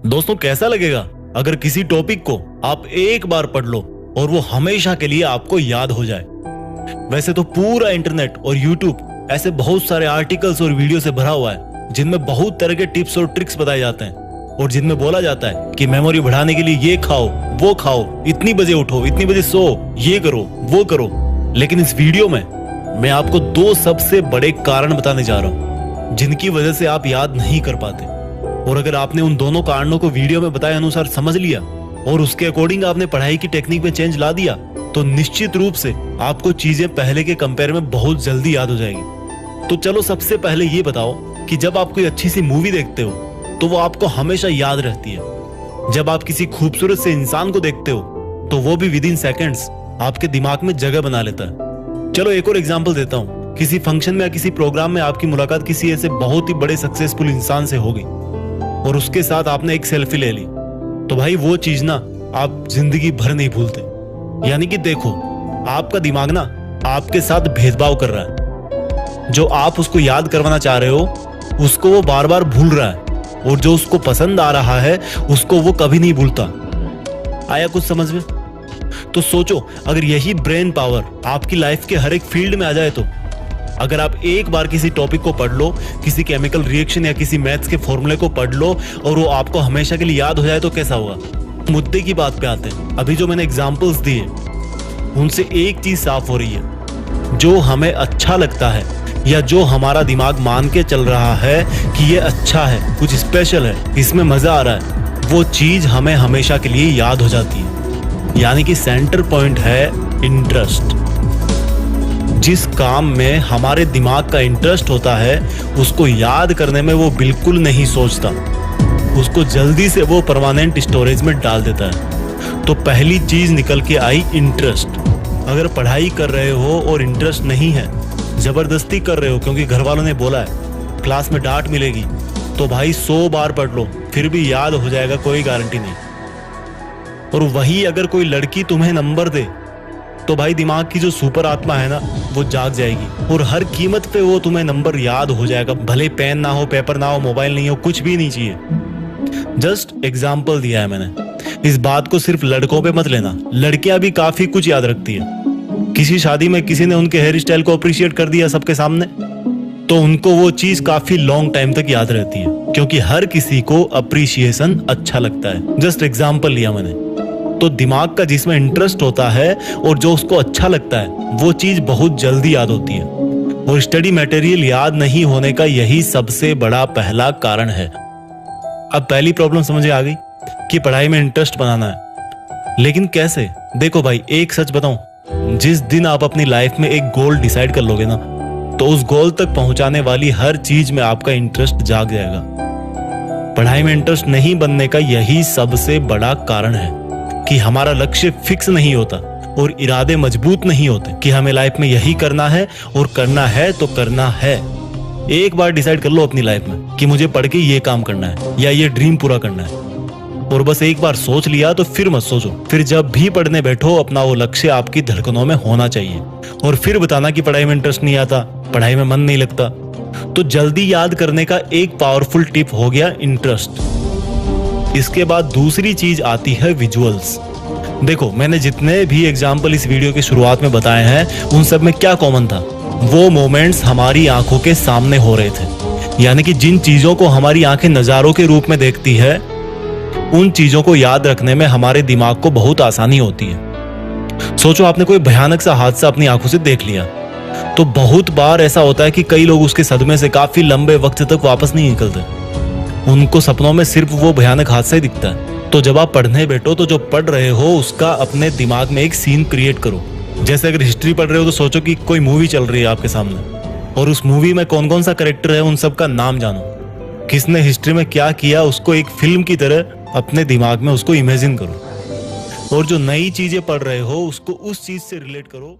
दोस्तों, कैसा लगेगा अगर किसी टॉपिक को आप एक बार पढ़ लो और वो हमेशा के लिए आपको याद हो जाए। वैसे तो पूरा इंटरनेट और यूट्यूब ऐसे बहुत सारे आर्टिकल्स और वीडियो से भरा हुआ है जिनमें बहुत तरह के टिप्स और ट्रिक्स बताए जाते हैं और जिनमें बोला जाता है कि मेमोरी बढ़ाने के लिए ये खाओ, वो खाओ, इतनी बजे उठो, इतनी बजे सो, ये करो, वो करो। लेकिन इस वीडियो में मैं आपको दो सबसे बड़े कारण बताने जा रहा हूं जिनकी वजह से आप याद नहीं कर पाते। और अगर आपने उन दोनों कारणों को वीडियो में बताए अनुसार समझ लिया और उसके अकॉर्डिंग आपने पढ़ाई की टेक्निक में चेंज ला दिया तो निश्चित रूप से आपको चीजें पहले के कंपेयर में बहुत जल्दी याद हो जाएगी। तो चलो सबसे पहले ये बताओ कि जब आप कोई अच्छी सी मूवी देखते हो तो वो आपको हमेशा याद रहती है। जब आप किसी खूबसूरत से इंसान को देखते हो तो वो भी विद इन सेकेंड्स आपके दिमाग में जगह बना लेता है। चलो एक और एग्जांपल देता हूँ। किसी फंक्शन में या किसी प्रोग्राम में आपकी मुलाकात किसी ऐसे बहुत ही बड़े सक्सेसफुल इंसान से हो गई और उसके साथ आपने एक सेल्फी ले ली, तो भाई वो चीज ना आप जिंदगी भर नहीं भूलते। यानी कि देखो, आपका दिमाग ना आपके साथ भेदभाव कर रहा है। जो आप उसको याद करवाना चाह रहे हो उसको वो बार बार भूल रहा है और जो उसको पसंद आ रहा है उसको वो कभी नहीं भूलता। आया कुछ समझ में? तो सोचो, अगर यही ब्रेन पावर आपकी लाइफ के हर एक फील्ड में आ जाए तो अगर आप एक बार किसी टॉपिक को पढ़ लो, किसी केमिकल रिएक्शन या किसी मैथ्स के फॉर्मूले को पढ़ लो और वो आपको हमेशा के लिए याद हो जाए तो कैसा होगा? मुद्दे की बात पे आते हैं। अभी जो मैंने एग्जांपल्स दिए उनसे एक चीज साफ हो रही है, जो हमें अच्छा लगता है या जो हमारा दिमाग मान के चल रहा है कि ये अच्छा है, कुछ स्पेशल है, इसमें मजा आ रहा है, वो चीज हमें हमेशा के लिए याद हो जाती है। यानी कि सेंटर पॉइंट है इंटरेस्ट। जिस काम में हमारे दिमाग का इंटरेस्ट होता है उसको याद करने में वो बिल्कुल नहीं सोचता, उसको जल्दी से वो परमानेंट स्टोरेज में डाल देता है। तो पहली चीज निकल के आई इंटरेस्ट। अगर पढ़ाई कर रहे हो और इंटरेस्ट नहीं है, जबरदस्ती कर रहे हो क्योंकि घर वालों ने बोला है, क्लास में डांट मिलेगी, तो भाई 100 बार पढ़ लो फिर भी याद हो जाएगा, कोई गारंटी नहीं। और वही अगर कोई लड़की तुम्हें नंबर दे तो भाई दिमाग की जो सुपर आत्मा है ना वो जाग जाएगी और हर कीमत पे वो तुम्हें नंबर याद हो जाएगा, भले पेन ना हो, पेपर ना हो, मोबाइल नहीं हो, कुछ भी नहीं चाहिए। जस्ट एग्जाम्पल दिया है मैंने। इस बात को सिर्फ लड़कों पे मत लेना, लड़कियां भी काफी कुछ याद रखती है। किसी शादी में किसी ने उनके हेयर स्टाइल को अप्रिशिएट कर दिया सबके सामने तो उनको वो चीज काफी लॉन्ग टाइम तक याद रहती है, क्योंकि हर किसी को अप्रिशिएशन अच्छा लगता है। जस्ट एग्जाम्पल लिया मैंने। तो दिमाग का जिसमें इंटरेस्ट होता है और जो उसको अच्छा लगता है वो चीज बहुत जल्दी याद होती है। और स्टडी मटेरियल याद नहीं होने का यही सबसे बड़ा पहला कारण है। अब पहली प्रॉब्लम समझ आ गई कि पढ़ाई में इंटरेस्ट बनाना है, लेकिन कैसे? देखो भाई, एक सच बताऊं, जिस दिन आप अपनी लाइफ में एक गोल डिसाइड कर लोगे ना तो उस गोल तक पहुंचाने वाली हर चीज में आपका इंटरेस्ट जाग जाएगा। पढ़ाई में इंटरेस्ट नहीं बनने का यही सबसे बड़ा कारण है कि हमारा लक्ष्य फिक्स नहीं होता और इरादे मजबूत नहीं होते कि हमें लाइफ में यही करना है और करना है तो करना है। एक बार डिसाइड कर लो अपनी लाइफ में कि मुझे पढ़ के ये काम करना है या ये ड्रीम पूरा करना है, और बस एक बार सोच लिया तो फिर मत सोचो। फिर जब भी पढ़ने बैठो अपना वो लक्ष्य आपकी धड़कनों में होना चाहिए। और फिर बताना कि पढ़ाई में इंटरेस्ट नहीं आता, पढ़ाई में मन नहीं लगता। तो जल्दी याद करने का एक पावरफुल टिप हो गया इंटरेस्ट। इसके बाद दूसरी चीज आती है विजुअल्स। देखो, मैंने जितने भी एग्जाम्पल इस वीडियो की शुरुआत में बताए हैं उन सब में क्या कॉमन था? वो मोमेंट्स हमारी आंखों के सामने हो रहे थे। यानी कि जिन चीजों को हमारी आंखें नजारों के रूप में देखती है उन चीजों को याद रखने में हमारे दिमाग को बहुत आसानी होती है। सोचो, आपने कोई भयानक सा हादसा अपनी आंखों से देख लिया, तो बहुत बार ऐसा होता है कि कई लोग उसके सदमे से काफी लंबे वक्त तक वापस नहीं निकलते। उनको सपनों में सिर्फ वो भयानक हादसा ही दिखता है। तो जब आप पढ़ने बैठो तो जो पढ़ रहे हो उसका अपने दिमाग में एक सीन क्रिएट करो। जैसे अगर हिस्ट्री पढ़ रहे हो तो सोचो कि कोई मूवी चल रही है आपके सामने और उस मूवी में कौन कौन सा कैरेक्टर है उन सब का नाम जानो, किसने हिस्ट्री में क्या किया, उसको एक फिल्म की तरह अपने दिमाग में उसको इमेजिन करो। और जो नई चीजें पढ़ रहे हो उसको उस चीज से रिलेट करो।